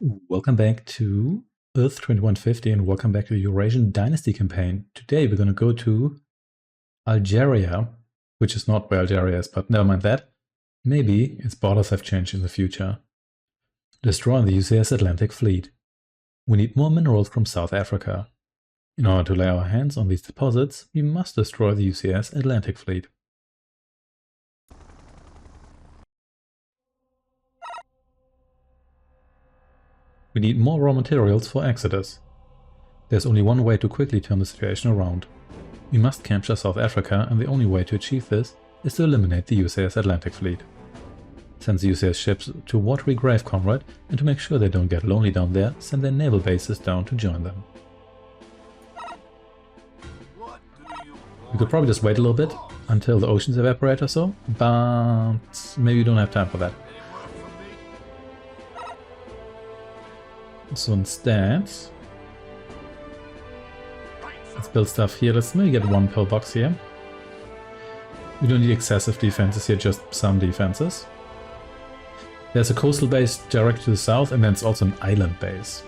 Welcome back to Earth 2150 and welcome back to the Eurasian Dynasty campaign. Today we're going to go to Algeria, which is not where Algeria is, but never mind that. Maybe its borders have changed in the future. Destroy the UCS Atlantic Fleet. We need more minerals from South Africa. In order to lay our hands on these deposits, we must destroy the UCS Atlantic Fleet. We need more raw materials for Exodus. There's only one way to quickly turn the situation around. We must capture South Africa, and the only way to achieve this is to eliminate the UCS Atlantic Fleet. Send the UCS ships to Watery Grave, comrade, and to make sure they don't get lonely down there, send their naval bases down to join them. We could probably just wait a little bit until the oceans evaporate or so, but maybe we don't have time for that. So instead, let's build stuff here. Let's maybe get one pillbox here. We don't need excessive defenses here, just some defenses. There's a coastal base directly to the south, and then it's also an island base.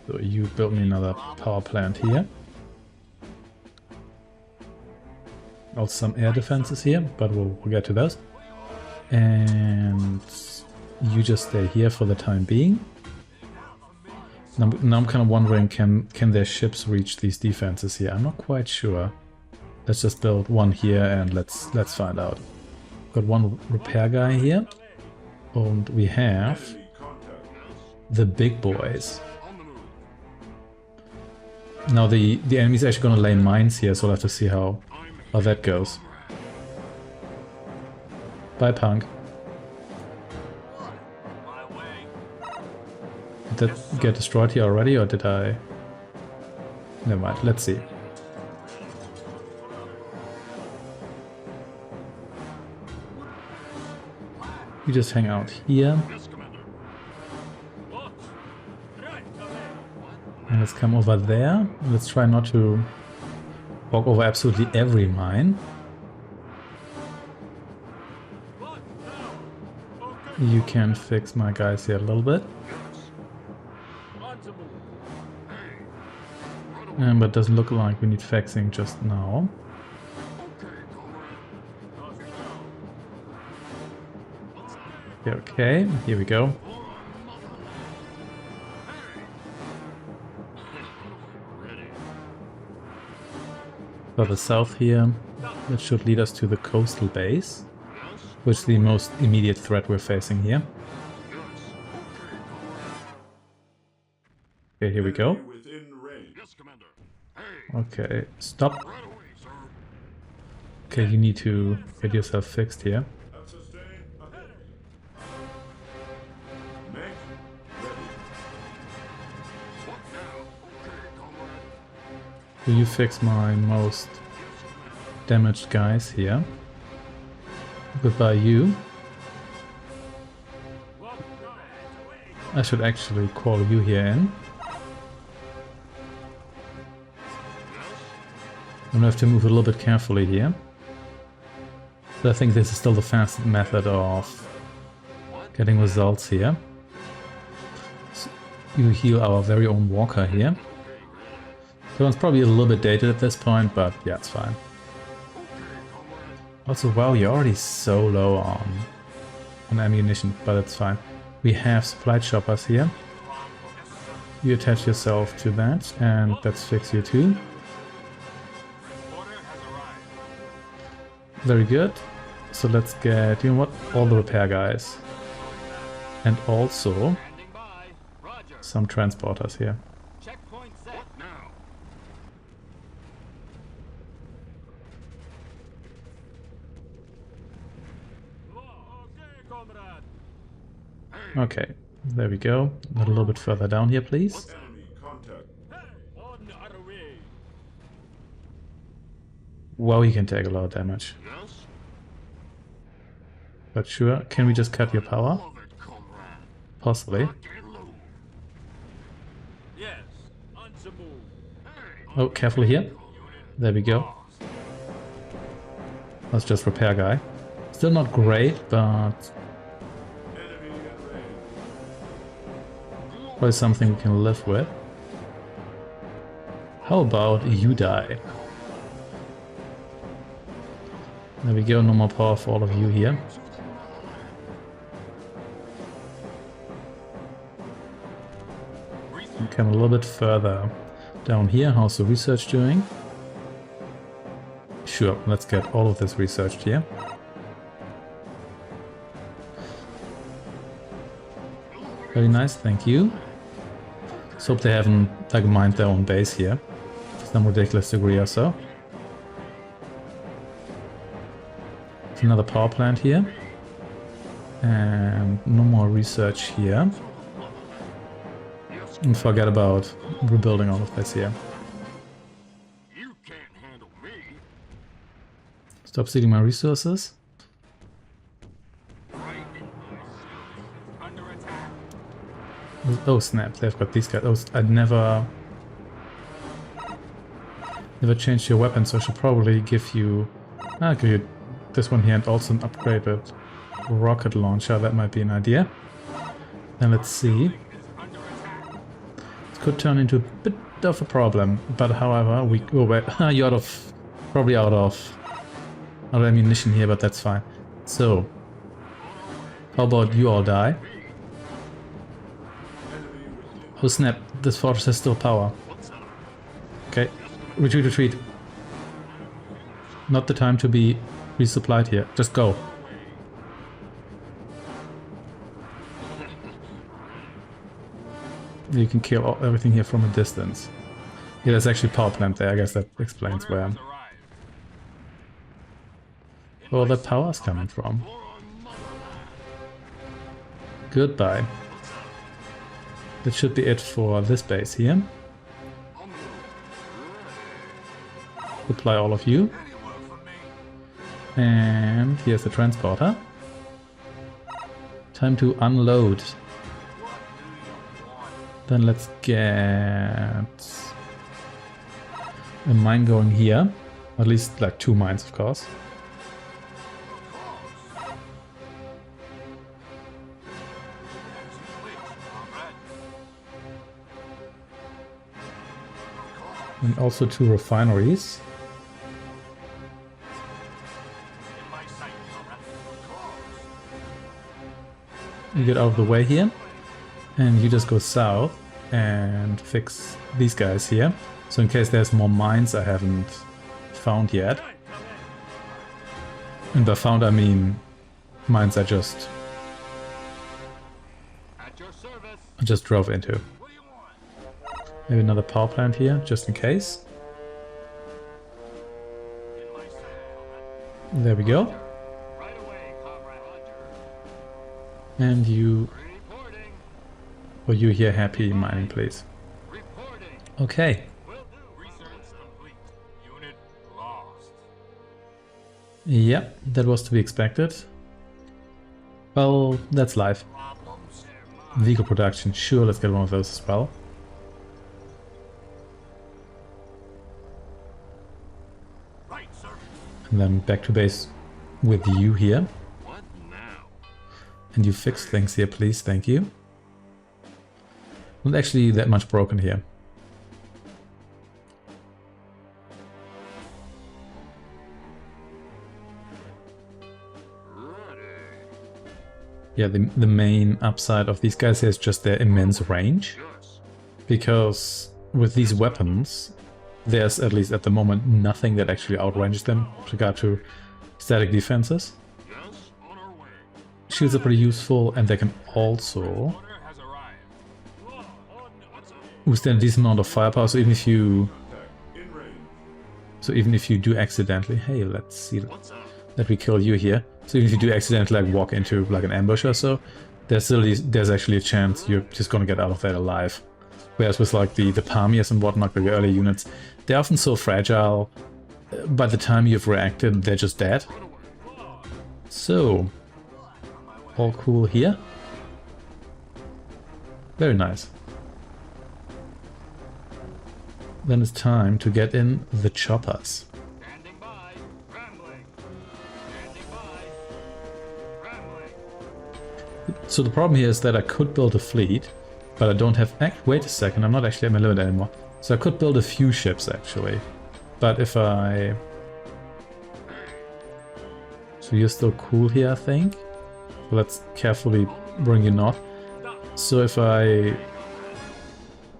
So you build me another power plant here. Also some air defenses here, but we'll get to those. And you just stay here for the time being. Now I'm kind of wondering, can their ships reach these defenses here? I'm not quite sure. Let's just build one here and let's find out. Got one repair guy here, and we have the big boys. Now the enemy's actually going to lay mines here, so we'll have to see how that goes. Bye, punk. Did that get destroyed here already, or did I? Never mind, let's see. You just hang out here. And let's come over there. Let's try not to walk over absolutely every mine. You can fix my guys here a little bit. But it doesn't look like we need fixing just now. Okay, here we go. Further south here, that should lead us to the coastal base, which is the most immediate threat we're facing here. Okay, here we go. Okay, stop. Okay, you need to get yourself fixed here. Will you fix my most damaged guys here? Goodbye, you. I should actually call you here in. I'm gonna have to move a little bit carefully here. But I think this is still the fastest method of getting results here. So you heal our very own walker here. So it's probably a little bit dated at this point, but yeah, it's fine. Also, wow, you're already so low on ammunition, but it's fine. We have supply choppers here. You attach yourself to that, and let's fix you too. Very good. So let's get, you know what, all the repair guys. And also some transporters here. Okay, there we go. A little bit further down here, please. Wow, you can take a lot of damage. But sure, can we just cut your power? Possibly. Oh, careful here. There we go. That's just repair guy. Still not great, but probably something we can live with. How about you die? There we go, no more power for all of you here. We come a little bit further down here. How's the research doing? Sure, let's get all of this researched here. Very nice, thank you. Let's hope they haven't like mined their own base here to some ridiculous degree or so. There's another power plant here. And no more research here. And forget about rebuilding all of this here. Stop stealing my resources. Oh snap, they've got these guys. Oh, I never changed your weapon, so I should probably give you this one here and also an upgraded rocket launcher. That might be an idea. Then let's see. It could turn into a bit of a problem, but however, you're probably out of ammunition here, but that's fine. So, how about you all die? Oh snap, this fortress has still power. Okay, retreat, retreat. Not the time to be resupplied here, just go. You can kill everything here from a distance. Yeah, there's actually power plant there, I guess that explains where all that power is coming from. Goodbye. That should be it for this base here. Supply all of you. And here's the transporter. Time to unload. Then let's get a mine going here. At least like 2 mines, of course. And also 2 refineries. You get out of the way here, and you just go south and fix these guys here. So in case there's more mines I haven't found yet. And by found I mean mines I just drove into. Maybe another power plant here, just in case. There we go. And you... Or you here happy mining, please. Okay. Yeah, that was to be expected. Well, that's life. Vehicle production, sure, let's get one of those as well. And then back to base with you here. And you fix things here, please, thank you. Not actually that much broken here. Yeah, the main upside of these guys here is just their immense range. Because with these weapons, there's, at least at the moment, nothing that actually outranges them with regard to static defenses. Shields are pretty useful, and they can also withstand a decent amount of firepower, so even if you do accidentally, hey, let's see that we kill you here. So even if you do accidentally like walk into like an ambush or so, there's actually a chance you're just gonna get out of that alive. Whereas with like the palmiers and whatnot, the early units, they're often so fragile, by the time you've reacted, they're just dead. So, all cool here. Very nice. then it's time to get in the choppers. Standing by. Rambling. Standing by. Rambling. So the problem here is that I could build a fleet, but I don't have... Wait a second, I'm not actually at my limit anymore. So I could build a few ships actually. But if I... So you're still cool here, I think. Let's carefully bring you north. So if I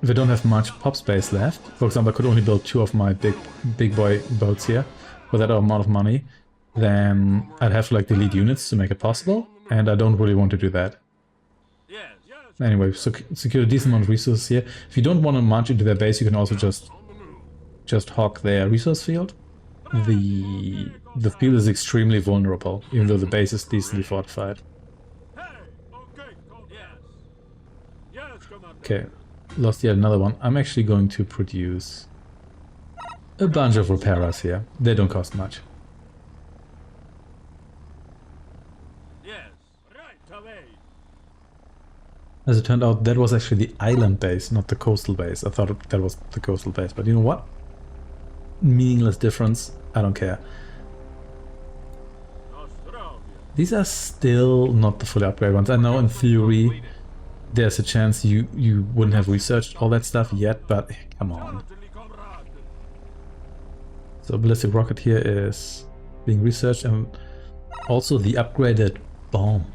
don't have much pop space left, for example, I could only build 2 of my big boy boats here for that amount of money, then I'd have to like delete units to make it possible, and I don't really want to do that. Anyway, so secure a decent amount of resources here. If you don't want to march into their base, you can also just hog their resource field. The field is extremely vulnerable, even though the base is decently fortified. Okay, lost yet another one. I'm actually going to produce a bunch of repairers here. They don't cost much. As it turned out, that was actually the island base, not the coastal base. I thought that was the coastal base, but you know what? Meaningless difference. I don't care. These are still not the fully upgraded ones. I know in theory there's a chance you wouldn't have researched all that stuff yet, but come on. So ballistic rocket here is being researched, and also the upgraded bomb.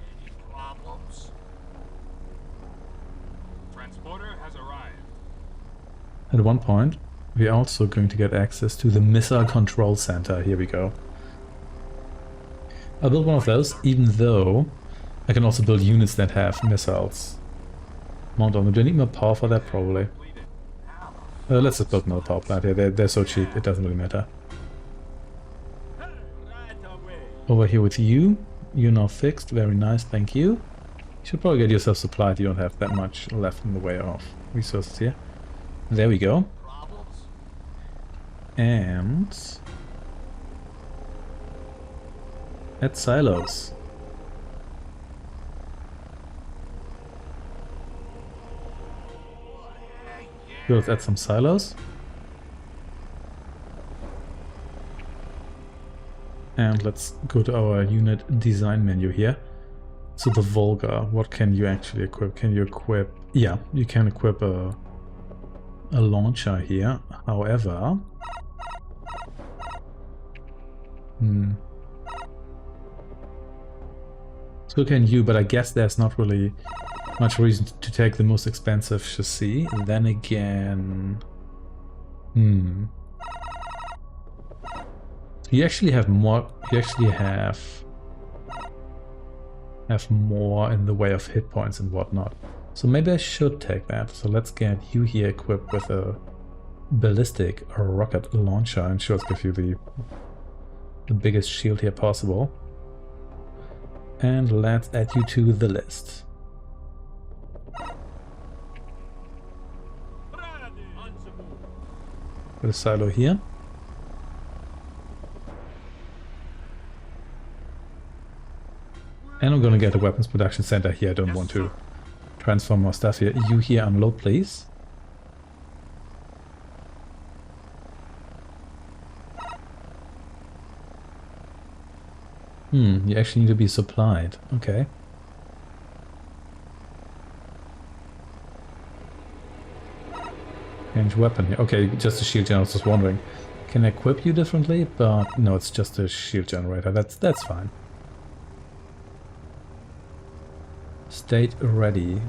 At one point, we're also going to get access to the missile control center. Here we go. I'll build one of those, even though I can also build units that have missiles. Mount on. Do I need more power for that? Probably. Let's just build another power plant here. They're so cheap, it doesn't really matter. Over here with you. You're now fixed. Very nice, thank you. You should probably get yourself supplied. You don't have that much left in the way of resources here. There we go. And add silos. Let's add some silos. And let's go to our unit design menu here. So the Volga, what can you actually equip? Can you equip... Yeah, you can equip a launcher here. However... So can you, but I guess there's not really much reason to take the most expensive chassis. Then again... You actually have more... You actually have more in the way of hit points and whatnot. So maybe I should take that. So let's get you here equipped with a ballistic rocket launcher, and sure, let's give you the biggest shield here possible. And let's add you to the list. Put a silo here. And I'm gonna get a weapons production center here. I don't want to transform more stuff here. You here unload, please. You actually need to be supplied. Okay. Change weapon here. Okay, just a shield generator. I was just wondering. Can I equip you differently? But no, it's just a shield generator. That's fine. State ready.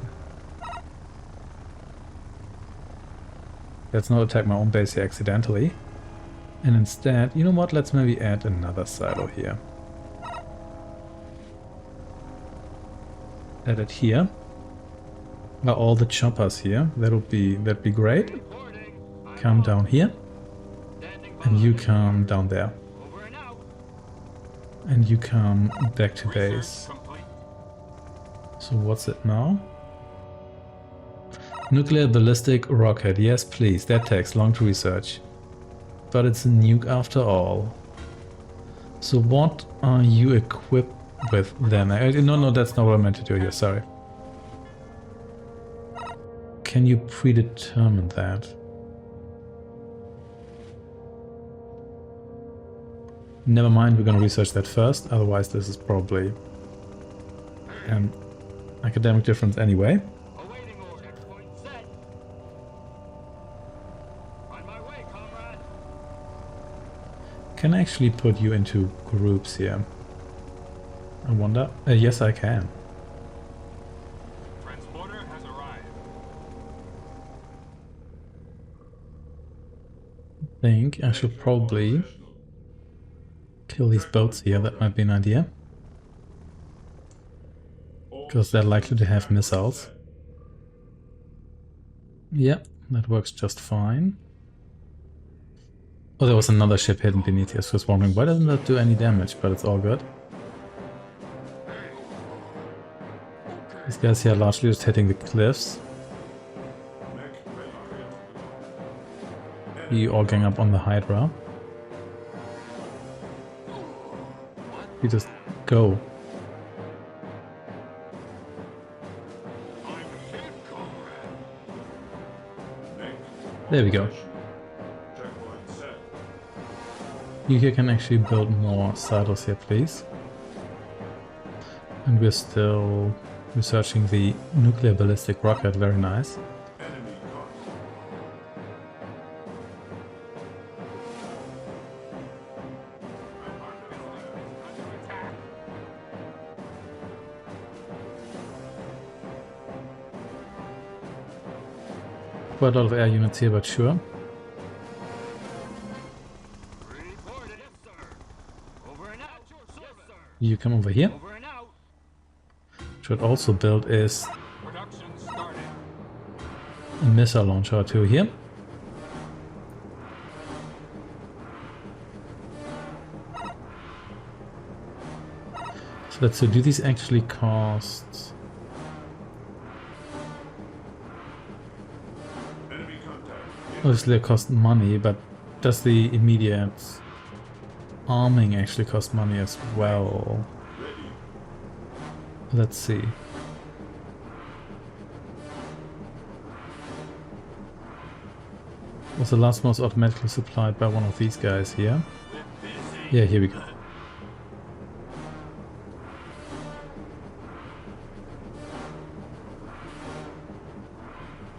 Let's not attack my own base here accidentally. And instead, you know what? Let's maybe add another silo here. Add it here. Now all the choppers here. That'd be great. Come down here. And you come down there. And you come back to base. So what's it now? Nuclear ballistic rocket. Yes, please. That takes long to research. But it's a nuke after all. So what are you equipped with then? No, that's not what I meant to do here. Sorry. Can you predetermine that? Never mind, we're gonna research that first, otherwise this is probably an academic difference anyway. Awaiting order. Checkpoint set. On my way, comrade. Can I actually put you into groups here? I wonder. Yes, I can. Transporter has arrived. I think I should probably kill these boats here. That might be an idea. Because they're likely to have missiles. Yep, that works just fine. Oh, there was another ship hidden beneath here. So I was wondering, why doesn't that do any damage? But it's all good. These guys here are largely just hitting the cliffs. You all gang up on the Hydra. You just go. There we go. You here can actually build more silos here, please. And we're still researching the nuclear ballistic rocket, very nice. Quite a lot of air units here, but sure. Reported. Yes, sir. Over and out. Your service. Yes, sir. You come over here. Over and out. Should also build is Production started. a missile launcher or two here. So let's see, do these actually cost... Obviously they cost money, but does the immediate arming actually cost money as well? Let's see. Was the last most automatically supplied by one of these guys here? Yeah, here we go.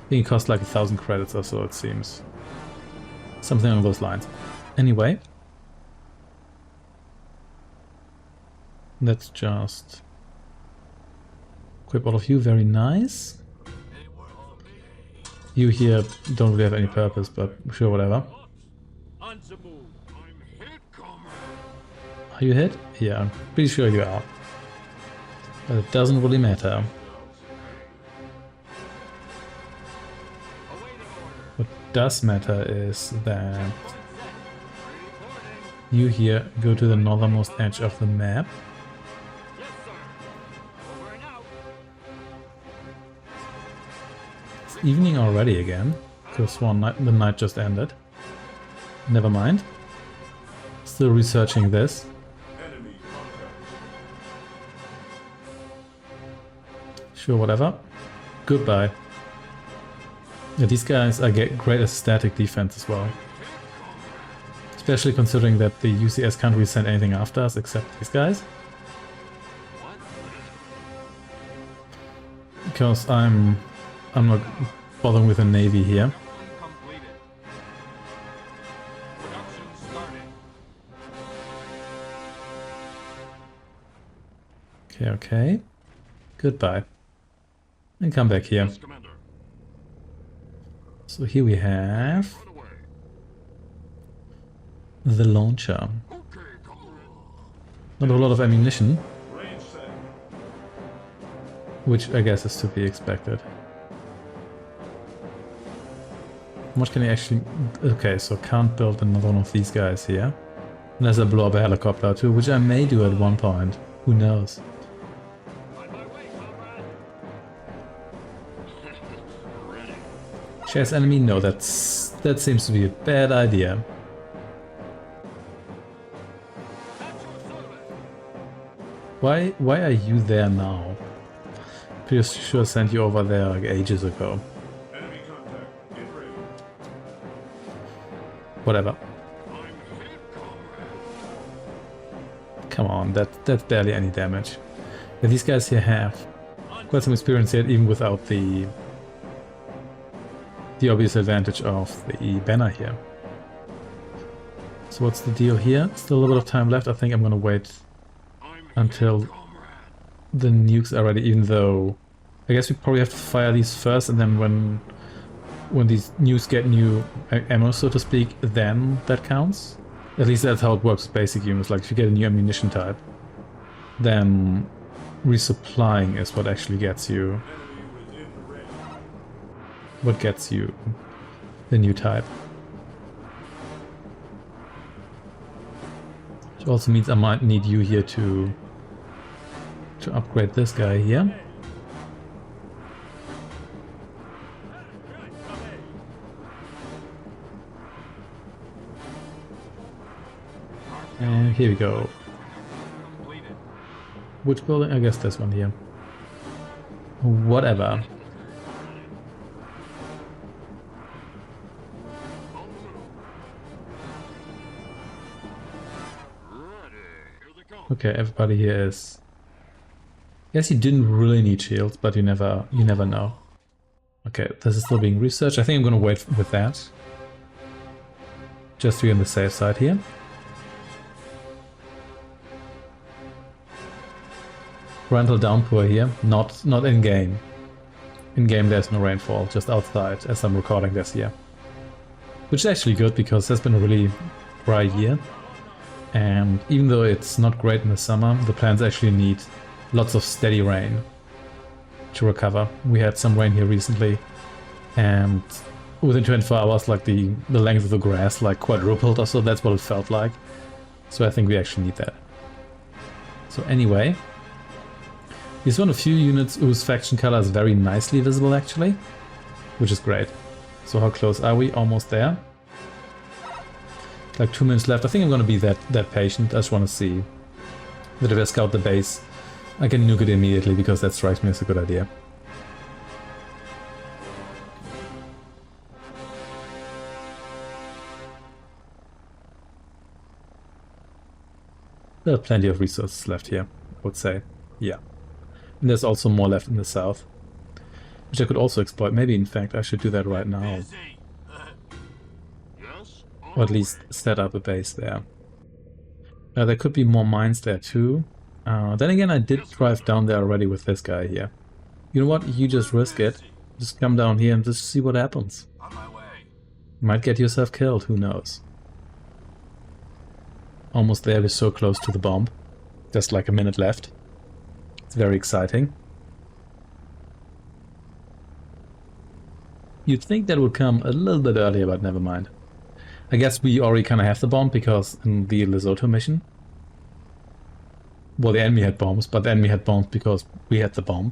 I think it costs like 1,000 credits or so, it seems. Something along those lines. Anyway. Let's just equip all of you, very nice. You here don't really have any purpose, but sure, whatever. On the move. I'm hit, comrade. Are you hit? Yeah, I'm pretty sure you are. But it doesn't really matter. What does matter is that you here go to the northernmost edge of the map. Yes, sir. Over and out. It's evening already again. Could have sworn the night just ended. Never mind. Still researching this. Sure, whatever. Goodbye. Yeah, these guys are great at static defense as well. Especially considering that the UCS can't really send anything after us except these guys. Because I'm not bothering with the navy here. Completed. Production started. Okay, okay. Goodbye. And come back here. Yes, Commander. So here we have Right away. the launcher. Okay, comrade. Not a lot of ammunition, Range set. which I guess is to be expected. How much can I actually... Okay, so can't build another one of these guys here. Unless I blow up a helicopter too, which I may do at one point. Who knows? On my way, comrade. Ready. Chase enemy? No, that seems to be a bad idea. At your service. Why are you there now? Pretty sure sent you over there like ages ago. Enemy contact. Get ready. Whatever. I'm hit, comrade. Come on, that's barely any damage. And these guys here have quite some experience here, even without the obvious advantage of the banner here. So what's the deal here? Still a little bit of time left. I think I'm gonna wait until the nukes are ready, even though I guess we probably have to fire these first, and then when these nukes get new ammo, so to speak, then that counts. At least that's how it works with basic units. Like if you get a new ammunition type, then resupplying is what actually gets you the new type. Which also means I might need you here to upgrade this guy here. And here we go. Which building? I guess this one here. Whatever. Okay, everybody here is... Guess you didn't really need shields, but you never know. Okay, this is still being researched. I think I'm gonna wait with that. Just to be on the safe side here. Torrential downpour here, not in game. In game there's no rainfall, just outside as I'm recording this here. Which is actually good because there's been a really dry year. And even though it's not great in the summer, the plants actually need lots of steady rain to recover. We had some rain here recently, and within 24 hours, like the length of the grass like quadrupled or so. That's what it felt like. So I think we actually need that. So anyway, he's one of the few units whose faction color is very nicely visible actually, which is great. So how close are we? Almost there. Like 2 minutes left. I think I'm gonna be that patient. I just want to see that if I scout the base, I can nuke it immediately, because that strikes me as a good idea. There are plenty of resources left here, I would say. Yeah. And there's also more left in the south, which I could also exploit. Maybe, in fact, I should do that right now. Or at least set up a base there. There could be more mines there too. Then again, I did drive down there already with this guy here. You know what? You just risk it. Just come down here and just see what happens. Might get yourself killed, who knows. Almost there, we're so close to the bomb. Just like a minute left. It's very exciting. You'd think that would come a little bit earlier, but never mind. I guess we already kind of have the bomb, because in the Lesotho mission, well, the enemy had bombs, but the enemy had bombs because we had the bomb.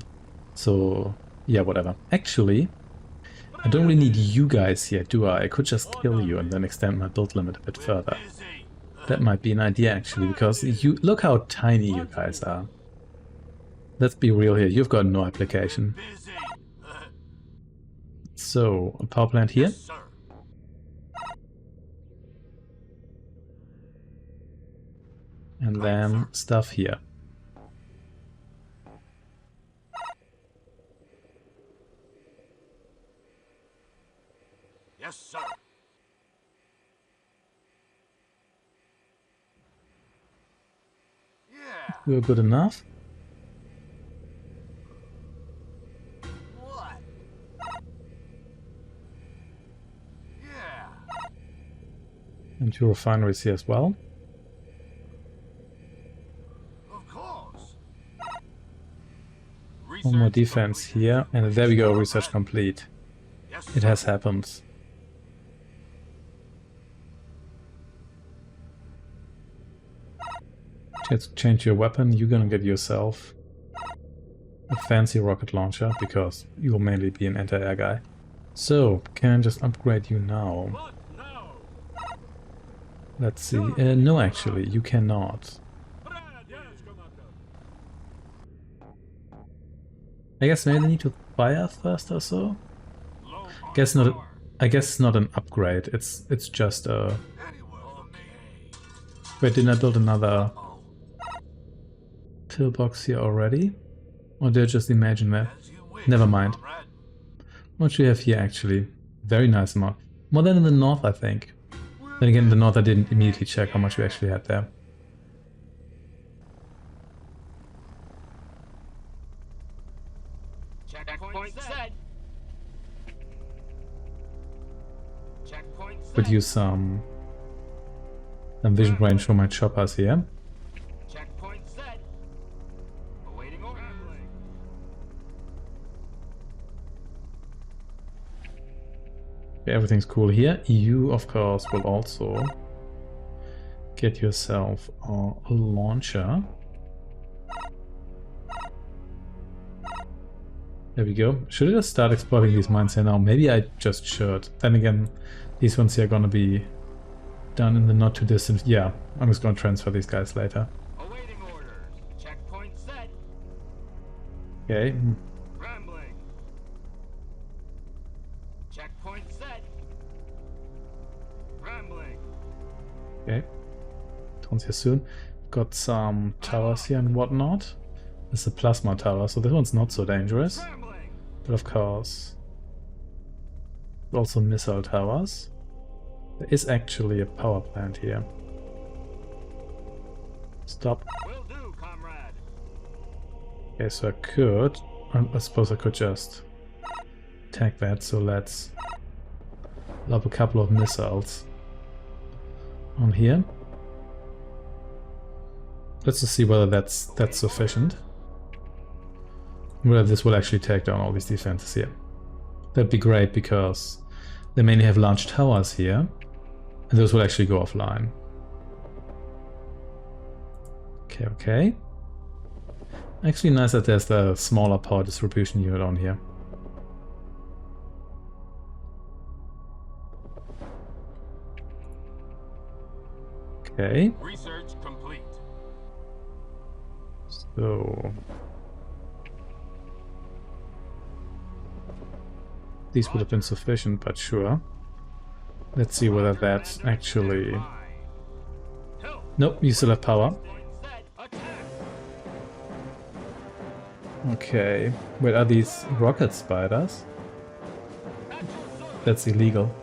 So, yeah, whatever. Actually, I don't really need you guys here, do I? I could just kill you and then extend my build limit a bit further. That might be an idea, actually, because you look how tiny you guys are. Let's be real here, you've got no application. So, a power plant here. And then stuff here. Yes, sir. Yeah. You're good enough. What? Yeah. And two refineries here as well. One more defense here, and there we go, research complete. It has happened. Let's change your weapon. You're gonna get yourself a fancy rocket launcher, because you'll mainly be an anti-air guy. So, can I just upgrade you now? Let's see. No, actually, you cannot. I guess maybe I need to fire first or so. Guess not. I guess it's not an upgrade. It's just a. Wait, didn't I build another? pillbox here already? Or did I just imagine that? Never mind. What do we have here actually? Very nice amount. More than in the north, I think. Then again, in the north I didn't immediately check how much we actually had there. Checkpoint set. Checkpoint set. Could use some vision range for my choppers here. Checkpoint set. Awaiting order. Okay, everything's cool here. You, of course, will also get yourself a launcher. There we go. Should I just start exploiting these mines here now? Maybe I just should. Then again, these ones here are gonna be done in the not too distant. Yeah, I'm just gonna transfer these guys later. Awaiting orders. Checkpoint set. Okay. Rambling. Checkpoint set. Rambling. Okay. Turns here soon. Got some towers here and whatnot. This is a plasma tower, so this one's not so dangerous. Rambling. But of course, also missile towers. There is actually a power plant here. Stop. Will do, comrade. Okay, so I could... I suppose I could just attack that, so let's lob a couple of missiles on here. Let's just see whether that's sufficient. Whether this will actually take down all these defenses here. That'd be great because they mainly have large towers here, and those will actually go offline. Okay, okay. Actually nice that there's the smaller power distribution unit on here. Okay. Research complete. So these would have been sufficient, but sure. Let's see whether that's actually... Nope, you still have power. Okay. Wait, are these rocket spiders? That's illegal.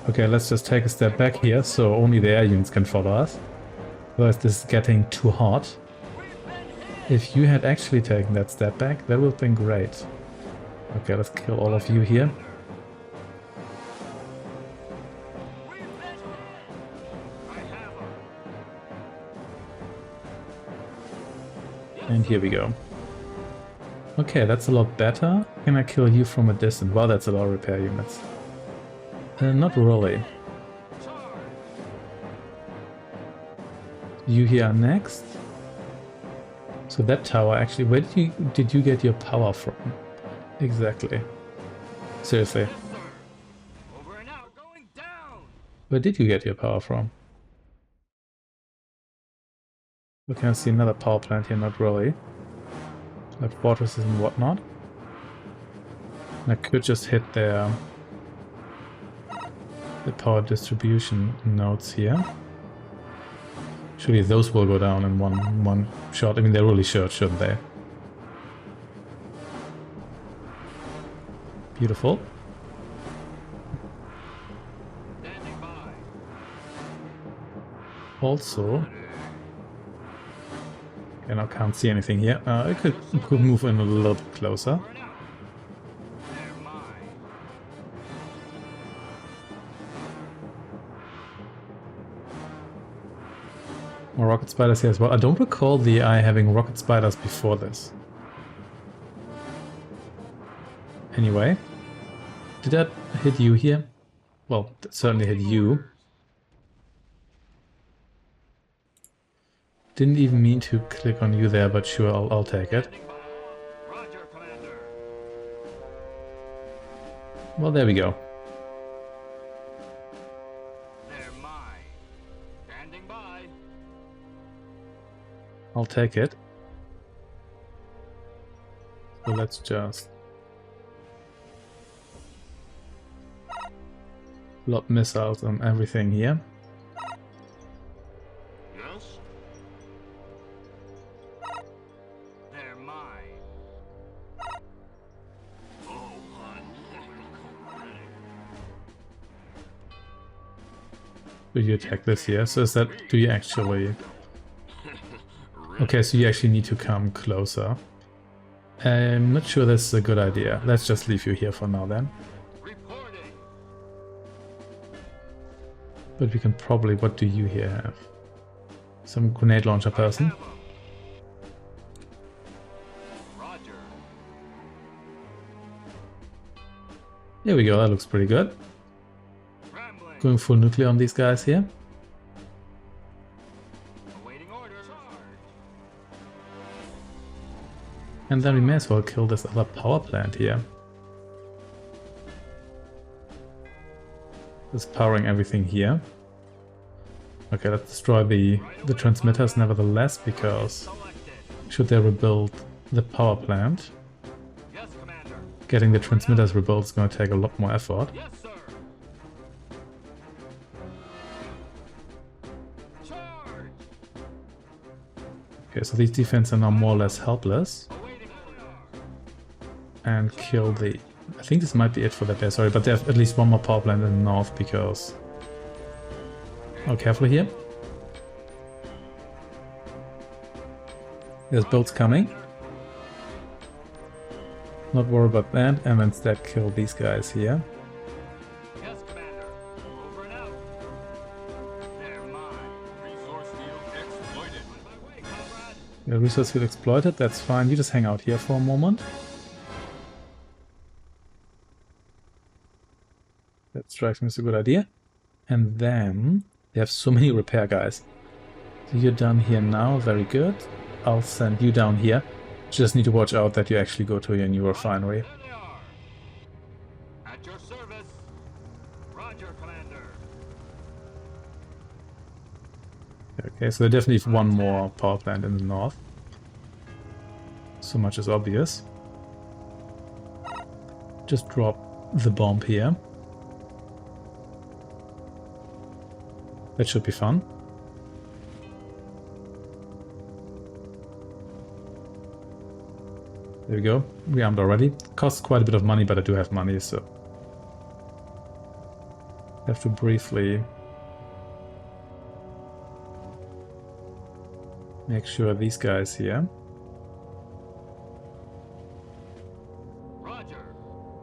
Okay, let's just take a step back here, so only the air units can follow us. Otherwise this is getting too hot. If you had actually taken that step back, that would have been great. Okay, let's kill all of you here. And here we go. Okay, that's a lot better. Can I kill you from a distance? Well, that's a lot of repair units. Not really. You here are next. So that tower actually, where did you get your power from? Exactly. Seriously. Over and out, going down. Where did you get your power from? We can see another power plant here, not really. Like fortresses and whatnot. And I could just hit the power distribution nodes here. Surely those will go down in one shot. I mean, they really should, shouldn't they? Beautiful. Standing by. Also, and I can't see anything here. I could move in a little bit closer. Over and out. They're mine. More rocket spiders here as well. I don't recall the AI having rocket spiders before this. Anyway, did that hit you here? Well, that certainly hit you. Didn't even mean to click on you there, but sure, I'll take it. Standing by. Roger, Commander. Well, there we go. They're mine. Standing by. I'll take it. So let's just lob missiles on everything here. Do you attack this here? So is that... do you actually... Okay, so you actually need to come closer. I'm not sure this is a good idea. Let's just leave you here for now then. Reporting. But we can probably... what do you here have? Some grenade launcher person? Roger. Here we go, that looks pretty good. Rambling. Going full nuclear on these guys here. Awaiting orders. Charge. And then we may as well kill this other power plant here. It's powering everything here. Okay, let's destroy the transmitters nevertheless, because Selected. should they rebuild the power plant, Yes, Commander. getting the transmitters rebuilt is going to take a lot more effort. Yes, sir. Charge. Okay, so these defenses are now more or less helpless. Awaiting order. And kill the... I think this might be it for that day, sorry, but they have at least one more power plant in the north because... Oh, careful here. There's boats coming. Not worry about that, and instead kill these guys here. Yes, Commander. Over and out. They're mine. Resource field exploited. On my way, comrade. The resource field exploited, that's fine. You just hang out here for a moment. That strikes me as a good idea. And then they have so many repair guys. So you're done here now, very good. I'll send you down here. Just need to watch out that you actually go to your new refinery. There they are. At your service. Roger, Commander. Okay, so they definitely have one more power plant in the north. So much is obvious. Just drop the bomb here. That should be fun. There we go. Rearmed already. Costs quite a bit of money, but I do have money, so... have to briefly... make sure these guys here... Roger.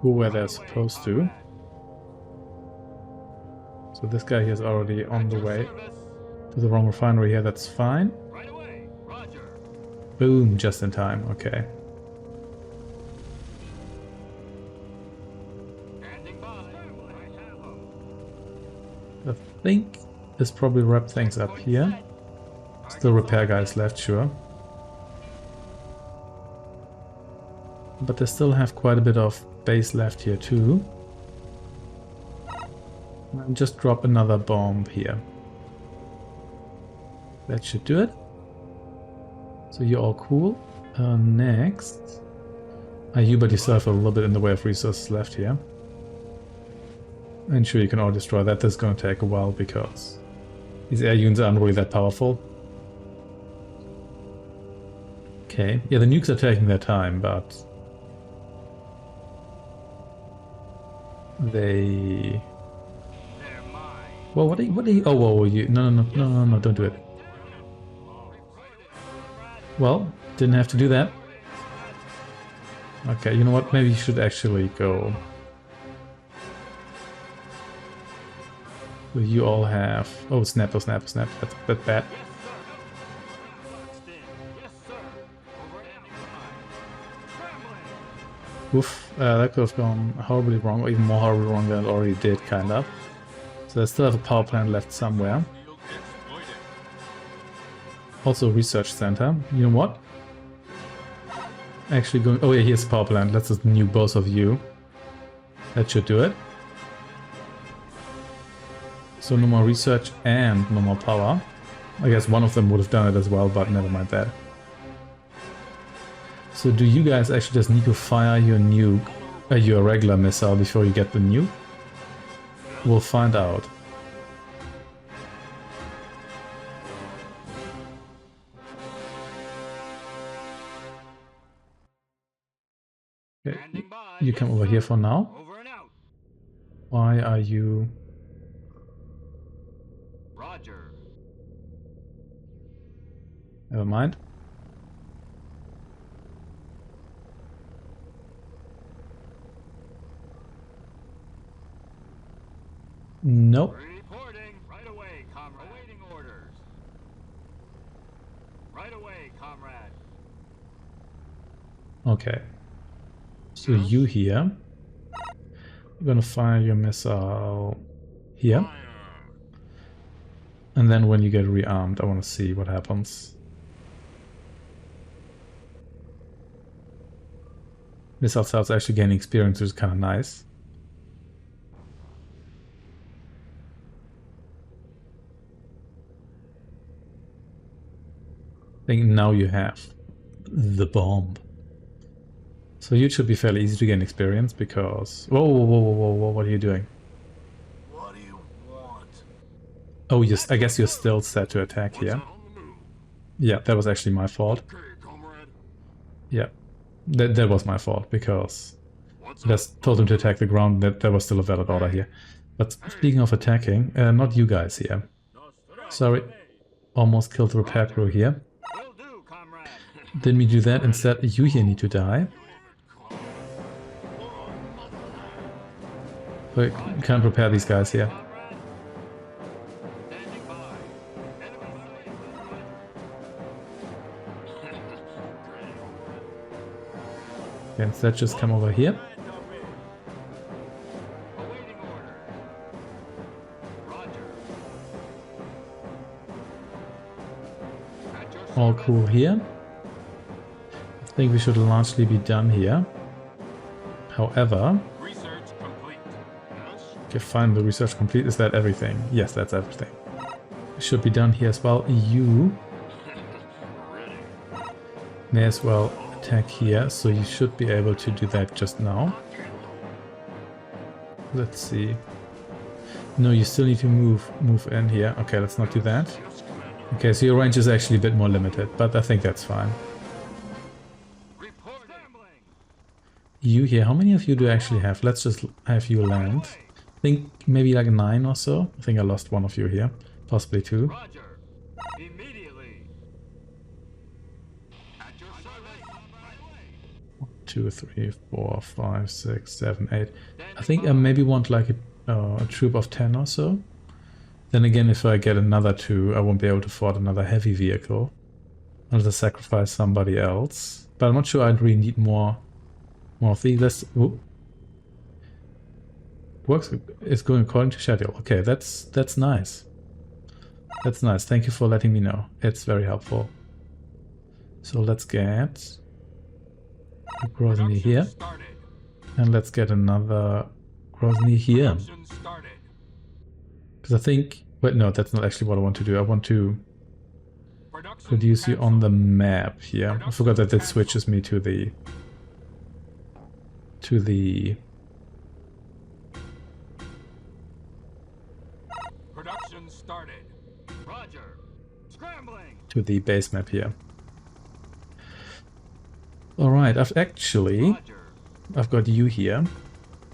go where they're supposed to. So this guy here is already on the way to the wrong refinery here, that's fine. Right away. Roger. Boom, just in time, okay. Standing by. I have 'em. I think this probably wrap things up here. Still repair guys left, sure. But they still have quite a bit of base left here too. And just drop another bomb here. That should do it. So you're all cool. Next. You but yourself have a little bit in the way of resources left here. And sure, you can all destroy that. This is going to take a while because these air units aren't really that powerful. Okay, yeah, the nukes are taking their time, but they... They're mine. Well, what are you... Oh, whoa, you... No, don't do it. Well, didn't have to do that. Okay, you know what? Maybe you should actually go... So you all have... Oh, snap. That's bad. Yes, sir. Over and out. Scrambling. Oof, that could have gone horribly wrong, or even more horribly wrong than it already did, kind of. So I still have a power plant left somewhere. Field exploited. Also a research center. You know what? Actually going... Oh yeah, here's the power plant. Let's just nuke both of you. That should do it. So no more research and no more power. I guess one of them would have done it as well, but never mind that. So do you guys actually just need to fire your nuke, your regular missile before you get the nuke? We'll find out. Okay, Standing by. you come over here for now. Over and out. Why are you... Never mind. Nope. Reporting right away, comrade. Awaiting orders. Right away, comrade. Okay. So you here. You're gonna fire your missile here. Fire. And then when you get rearmed, I want to see what happens. Missile cells actually gaining experience, which is kind of nice. I think now you have the bomb. So it should be fairly easy to gain experience because... Whoa, whoa, whoa, whoa, whoa, what are you doing? What do you want? Oh, yes, I guess you're still set to attack here. Yeah, that was actually my fault. Okay, comrade. Yeah, that was my fault because I just told him to attack the ground. That was still a valid order here. But speaking of attacking, not you guys here. Sorry, almost killed the repair crew here. Will do, comrade. Didn't we do that? Instead, you here need to die. We can't repair these guys here. Standing by. Enemy Okay, instead, just come over here. awaiting order. Roger. At your All service. cool here. I think we should largely be done here. However, Research complete. Yes. okay, fine, the research complete. Is that everything? Yes, that's everything. It should be done here as well. You Ready. may as well attack here, so you should be able to do that just now. Let's see. No, you still need to move in here. Okay, let's not do that. Yes, commander. Okay, so your range is actually a bit more limited, but I think that's fine. Reporting. Scrambling. You here, how many of you do I actually have? Let's just have you land. I think maybe like 9 or so. I think I lost one of you here, possibly 2. Roger. Immediately. At your service. Right away. 2, 3, 4, 5, 6, 7, 8. I think I maybe want like a troop of 10 or so. Then again, if I get another 2, I won't be able to afford another heavy vehicle. I'll just sacrifice somebody else. But I'm not sure I'd really need more of these. Let's... Whoop. Works. It's going according to schedule. Okay, that's nice. That's nice. Thank you for letting me know. It's very helpful. So let's get a Grozny here. Started. And let's get another Grozny here. Production started. Because I think... Wait, no, that's not actually what I want to do. I want to Production produce you on the canceled. map here. I forgot that switches me to the... Production started. Roger. Scrambling. to the base map here. Alright, I've got you here.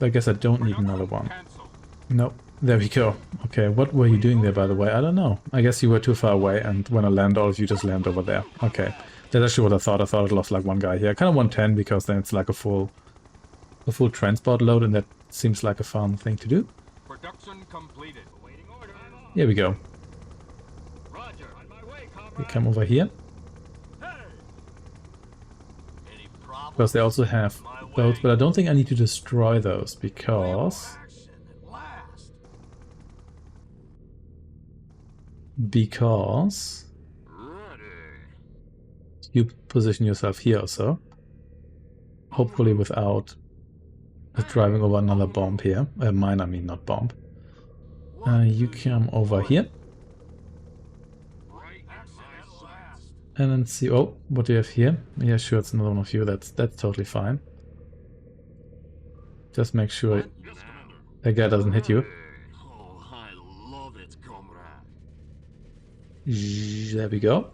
I guess I don't need another one. Cancel. Nope. There we go. Okay, what were you doing there, by the way? I don't know. I guess you were too far away, and when I land, all of you just land over there. Okay. That's actually what I thought. I thought I lost like one guy here. I kind of want 10, because then it's like a full transport load, and that seems like a fun thing to do. Production completed. Awaiting order. Here we go. Roger. On my way, comrade. We come over here, Hey. Any problem? because they also have those, but I don't think I need to destroy those, because... Because you position yourself here also, hopefully without driving over another bomb here. Mine, I mean, not bomb. You come over here and then see. Oh, what do you have here? Yeah, sure, it's another one of you. That's totally fine. Just make sure that guy doesn't hit you. Oh, I love it, comrade. There we go.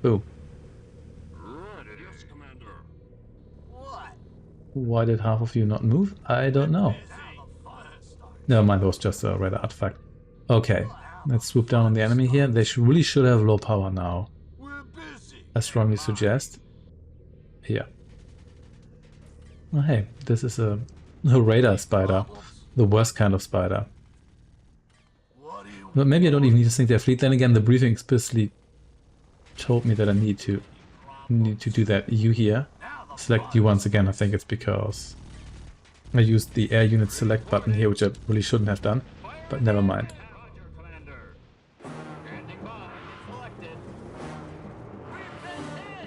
Boom. Yes, Commander. What? Why did half of you not move? I don't know. Never mind, it was just a red artifact. Okay. Let's swoop down on the enemy here. They really should have low power now. We're busy. I strongly suggest. Here. Oh, hey, this is a radar spider. The worst kind of spider. What do you But maybe I don't even need to sink their fleet. Then again, the briefing explicitly told me that I need to do that. You here. Select you once again. I think it's because I used the air unit select button here, which I really shouldn't have done. But never mind. Roger, Commander. Standing by. Selected.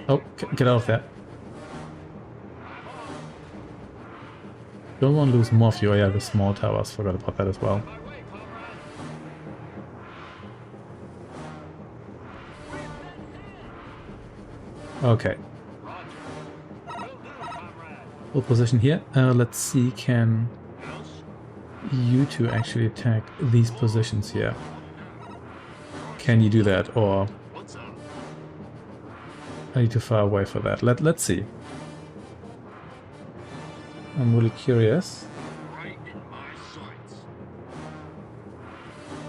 Oh, get out of there. Don't want to lose more of your, yeah, the small towers. Forgot about that as well. My way, comrade. Okay. Roger. Will do, comrade. Full position here. Let's see, can Else? you two actually attack these positions here? Can you do that, or What's up? are you too far away for that? Let's see. I'm really curious. Right in my sights.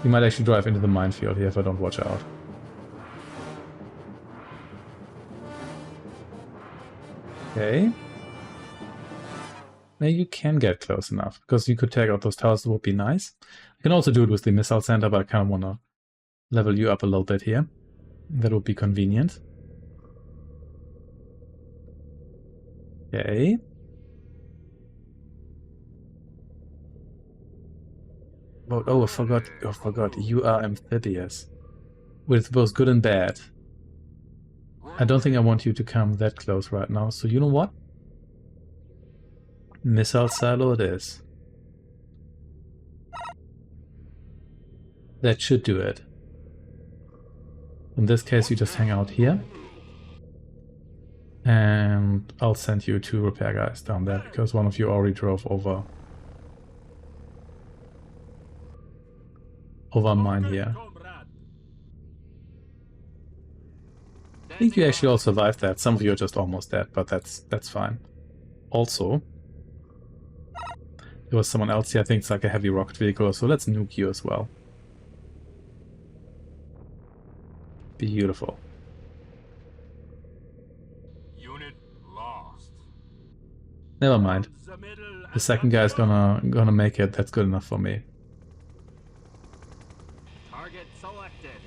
You might actually drive into the minefield here if I don't watch out. Okay. Maybe you can get close enough, because you could take out those towers, it would be nice. I can also do it with the missile center, but I kind of want to level you up a little bit here. That would be convenient. Okay. Oh, I forgot. You are amphibious. With both good and bad. I don't think I want you to come that close right now, so you know what? Missile silo it is. That should do it. In this case, you just hang out here. And I'll send you 2 repair guys down there, because one of you already drove over mine here. I think you actually all survived that. Some of you are just almost dead, but that's fine. Also, there was someone else here. I think it's like a heavy rocket vehicle, so let's nuke you as well. Beautiful. Unit lost. Never mind. The second guy's gonna make it. That's good enough for me. Target selected.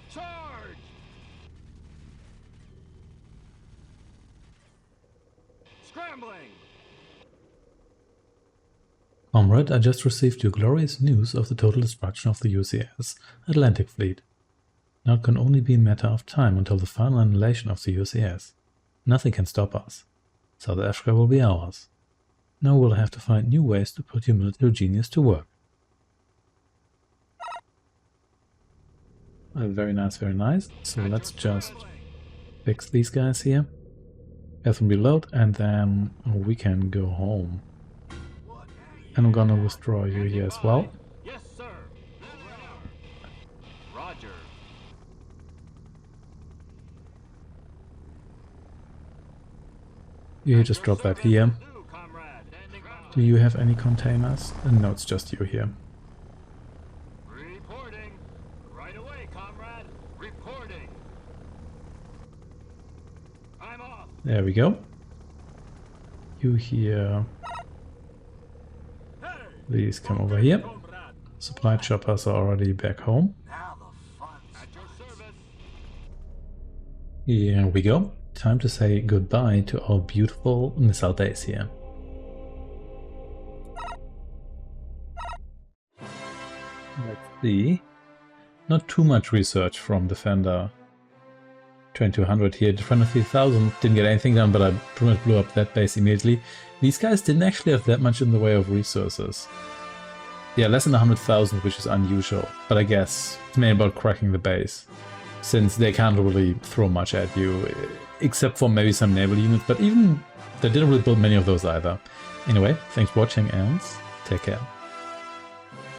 Charge! Scrambling! Comrade, I just received your glorious news of the total destruction of the UCS Atlantic Fleet. Now it can only be a matter of time until the final annihilation of the UCS. Nothing can stop us. South Africa will be ours. Now we'll have to find new ways to put your military genius to work. Very nice, very nice. So let's just fix these guys here. Have them reload, and then we can go home. And I'm gonna withdraw you here as well. Yes, sir. Roger. You just drop that here. Do, comrade. Standing by. Do you have any containers? No, it's just you here. Reporting. Right away, comrade. Reporting. I'm off. There we go. You here. Hey. Please come over here. Comrade. Supply choppers are already back home. Now the fun's at your service. Here we go. Time to say goodbye to our beautiful missile base here. Let's see. Not too much research from Defender 2200 here. Defender 3000 didn't get anything done, but I pretty much blew up that base immediately. These guys didn't actually have that much in the way of resources. Yeah, less than 100,000, which is unusual, but I guess it's mainly about cracking the base, since they can't really throw much at you, except for maybe some naval units, but even they didn't really build many of those either. Anyway, thanks for watching and take care.